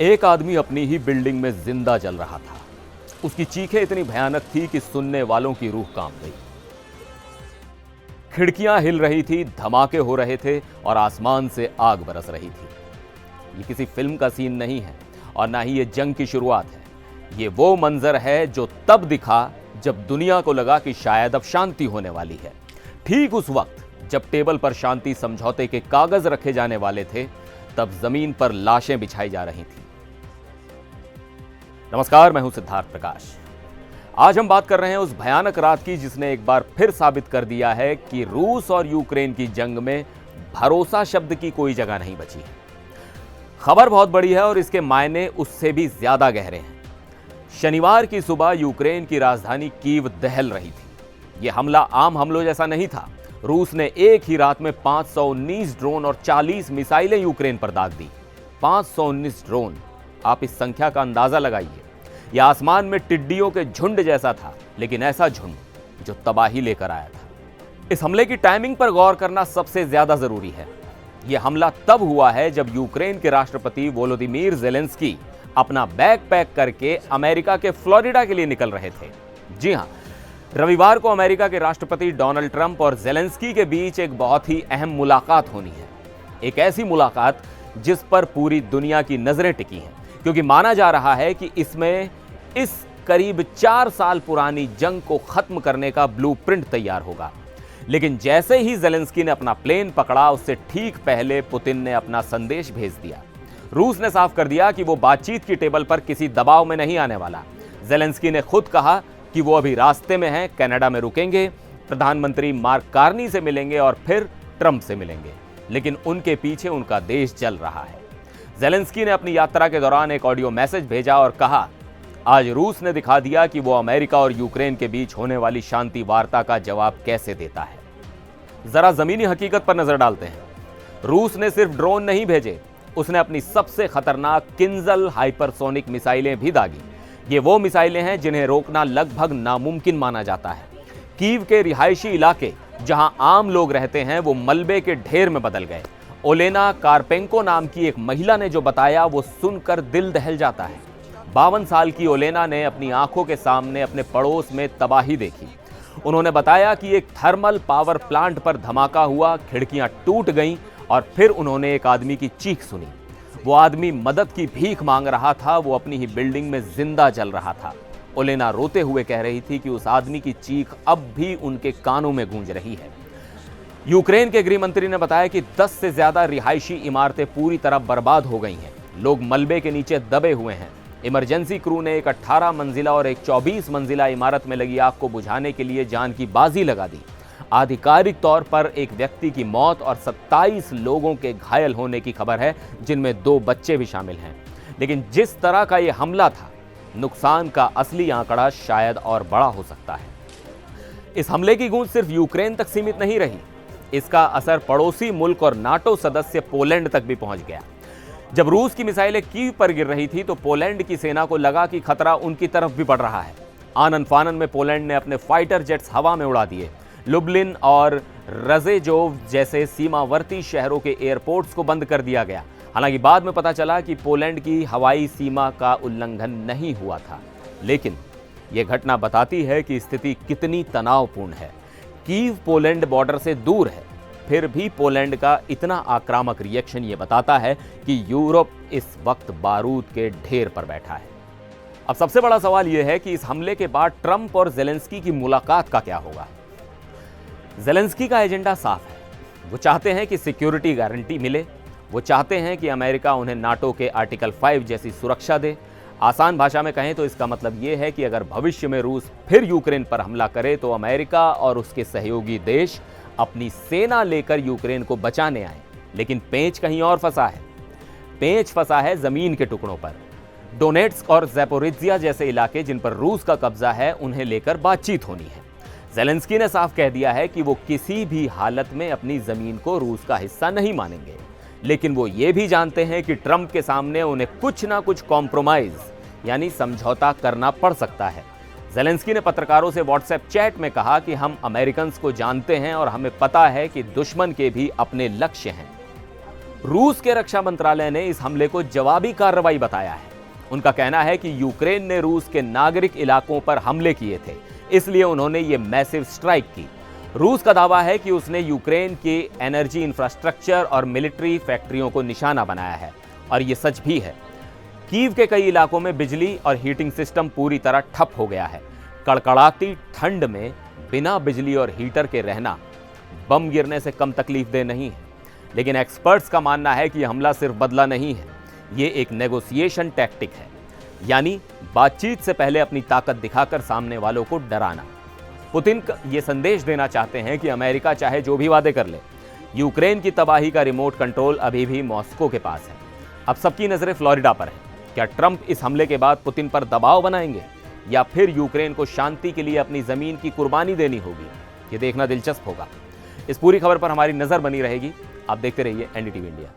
एक आदमी अपनी ही बिल्डिंग में जिंदा जल रहा था। उसकी चीखें इतनी भयानक थी कि सुनने वालों की रूह कांप गई। खिड़कियां हिल रही थी, धमाके हो रहे थे और आसमान से आग बरस रही थी। ये किसी फिल्म का सीन नहीं है और ना ही ये जंग की शुरुआत है। ये वो मंजर है जो तब दिखा जब दुनिया को लगा कि शायद अब शांति होने वाली है। ठीक उस वक्त जब टेबल पर शांति समझौते के कागज रखे जाने वाले थे, तब जमीन पर लाशें बिछाई जा रही थीं। नमस्कार, मैं हूं सिद्धार्थ प्रकाश। आज हम बात कर रहे हैं उस भयानक रात की जिसने एक बार फिर साबित कर दिया है कि रूस और यूक्रेन की जंग में भरोसा शब्द की कोई जगह नहीं बची है। खबर बहुत बड़ी है और इसके मायने उससे भी ज्यादा गहरे हैं। शनिवार की सुबह यूक्रेन की राजधानी कीव दहल रही थी। यह हमला आम हमलों जैसा नहीं था। रूस ने एक ही रात में 519 ड्रोन और 40 मिसाइलें यूक्रेन पर दाग दी। 519 ड्रोन, आप इस संख्या का अंदाजा लगाइए। यह आसमान में टिड्डियों के झुंड जैसा था, लेकिन ऐसा झुंड जो तबाही लेकर आया था। इस हमले की टाइमिंग पर गौर करना सबसे ज्यादा जरूरी है। यह हमला तब हुआ है जब यूक्रेन के राष्ट्रपति वोलोदिमीर ज़ेलेंस्की अपना बैग पैक करके अमेरिका के फ्लोरिडा के लिए निकल रहे थे। जी हां, रविवार को अमेरिका के राष्ट्रपति डोनाल्ड ट्रंप और ज़ेलेंस्की के बीच एक बहुत ही अहम मुलाकात होनी है। एक ऐसी मुलाकात जिस पर पूरी दुनिया की नजरें टिकी हैं, क्योंकि माना जा रहा है कि इसमें इस करीब 4 साल पुरानी जंग को खत्म करने का ब्लूप्रिंट तैयार होगा। लेकिन जैसे ही ज़ेलेंस्की ने अपना प्लेन पकड़ा, उससे ठीक पहले पुतिन ने अपना संदेश भेज दिया। रूस ने साफ कर दिया कि वो बातचीत की टेबल पर किसी दबाव में नहीं आने वाला। ज़ेलेंस्की ने खुद कहा कि वो अभी रास्ते में हैं, कनाडा में रुकेंगे, प्रधानमंत्री मार्क कार्नी से मिलेंगे और फिर ट्रंप से मिलेंगे, लेकिन उनके पीछे उनका देश जल रहा है। ज़ेलेंस्की ने अपनी यात्रा के दौरान एक ऑडियो मैसेज भेजा और कहा, आज रूस ने दिखा दिया कि वो अमेरिका और यूक्रेन के बीच होने वाली शांति वार्ता का जवाब कैसे देता है। जरा जमीनी हकीकत पर नजर डालते हैं। रूस ने सिर्फ ड्रोन नहीं भेजे, उसने अपनी सबसे खतरनाक किंजल हाइपरसोनिक मिसाइलें भी दागी। ये वो मिसाइलें हैं जिन्हें रोकना लगभग नामुमकिन माना जाता है। कीव के रिहायशी इलाके जहां आम लोग रहते हैं, वो मलबे के ढेर में बदल गए। ओलेना कार्पेंको नाम की एक महिला ने जो बताया, वो सुनकर दिल दहल जाता है। 52 साल की ओलेना ने अपनी आंखों के सामने अपने पड़ोस में तबाही देखी। उन्होंने बताया कि एक थर्मल पावर प्लांट पर धमाका हुआ, खिड़कियां टूट गईं और फिर उन्होंने एक आदमी की चीख सुनी। वो आदमी मदद की भीख मांग रहा था, वो अपनी ही बिल्डिंग में जिंदा जल रहा था। ओलेना रोते हुए कह रही थी कि उस आदमी की चीख अब भी उनके कानों में गूंज रही है। यूक्रेन के गृह मंत्री ने बताया कि 10 से ज्यादा रिहायशी इमारतें पूरी तरह बर्बाद हो गई हैं। लोग मलबे के नीचे दबे हुए हैं। इमरजेंसी क्रू ने एक 18 मंजिला और एक 24 मंजिला इमारत में लगी आग को बुझाने के लिए जान की बाजी लगा दी। आधिकारिक तौर पर एक व्यक्ति की मौत और 27 लोगों के घायल होने की खबर है, जिनमें 2 बच्चे भी शामिल हैं। लेकिन जिस तरह का यह हमला था, नुकसान का असली आंकड़ा शायद और बड़ा हो सकता है। इस हमले की गूंज सिर्फ यूक्रेन तक सीमित नहीं रही, इसका असर पड़ोसी मुल्क और नाटो सदस्य पोलैंड तक भी पहुंच गया। जब रूस की मिसाइलें कीव पर गिर रही थी, तो पोलैंड की सेना को लगा कि खतरा उनकी तरफ भी बढ़ रहा है। आनन फानन में पोलैंड ने अपने फाइटर जेट्स हवा में उड़ा दिए। लुब्लिन और रजेजोव जैसे सीमावर्ती शहरों के एयरपोर्ट्स को बंद कर दिया गया। हालांकि बाद में पता चला कि पोलैंड की हवाई सीमा का उल्लंघन नहीं हुआ था। लेकिन यह घटना बताती है कि स्थिति कितनी तनावपूर्ण है। कीव पोलैंड बॉर्डर से दूर है, फिर भी पोलैंड का इतना आक्रामक रिएक्शन ये बताता है कि यूरोप इस वक्त बारूद के ढेर पर बैठा है। अब सबसे बड़ा सवाल यह है कि इस हमले के बाद ट्रंप और ज़ेलेंस्की की मुलाकात का क्या होगा। ज़ेलेंस्की का एजेंडा साफ है। वो चाहते हैं कि सिक्योरिटी गारंटी मिले। वो चाहते हैं कि अमेरिका उन्हें नाटो के आर्टिकल 5 जैसी सुरक्षा दे। आसान भाषा में कहें तो इसका मतलब यह है कि अगर भविष्य में रूस फिर यूक्रेन पर हमला करे, तो अमेरिका और उसके सहयोगी देश अपनी सेना लेकर यूक्रेन को बचाने आए। लेकिन पेंच कहीं और फंसा है। पेंच फंसा है जमीन के टुकड़ों पर। डोनेट्स्क और ज़ैपोरिज्जिया जैसे इलाके जिन पर रूस का कब्जा है, उन्हें लेकर बातचीत होनी है। ज़ेलेंस्की ने साफ कह दिया है कि वो किसी भी हालत में अपनी जमीन को रूस का हिस्सा नहीं मानेंगे। लेकिन वो ये भी जानते हैं कि ट्रंप के सामने उन्हें कुछ ना कुछ कॉम्प्रोमाइज यानी समझौता करना पड़ सकता है। ज़ेलेंस्की ने पत्रकारों से व्हाट्सएप चैट में कहा कि हम अमेरिकन्स को जानते हैं और हमें पता है कि दुश्मन के भी अपने लक्ष्य हैं। रूस के रक्षा मंत्रालय ने इस हमले को जवाबी कार्रवाई बताया है। उनका कहना है कि यूक्रेन ने रूस के नागरिक इलाकों पर हमले किए थे, इसलिए उन्होंने ये मैसिव स्ट्राइक की। रूस का दावा है कि उसने यूक्रेन के एनर्जी इंफ्रास्ट्रक्चर और मिलिट्री फैक्ट्रियों को निशाना बनाया है, और ये सच भी है। कीव के कई इलाकों में बिजली और हीटिंग सिस्टम पूरी तरह ठप हो गया है। कड़कड़ाती ठंड में बिना बिजली और हीटर के रहना बम गिरने से कम तकलीफदेह नहीं है। लेकिन एक्सपर्ट्स का मानना है कि यह हमला सिर्फ बदला नहीं है, ये एक नेगोशिएशन टैक्टिक है, यानी बातचीत से पहले अपनी ताकत दिखाकर सामने वालों को डराना। पुतिन ये संदेश देना चाहते हैं कि अमेरिका चाहे जो भी वादे कर ले, यूक्रेन की तबाही का रिमोट कंट्रोल अभी भी मॉस्को के पास है। अब सबकी नजरें फ्लोरिडा पर हैं। क्या ट्रंप इस हमले के बाद पुतिन पर दबाव बनाएंगे, या फिर यूक्रेन को शांति के लिए अपनी जमीन की कुर्बानी देनी होगी? ये देखना दिलचस्प होगा। इस पूरी खबर पर हमारी नजर बनी रहेगी। आप देखते रहिए एनडीटीवी इंडिया।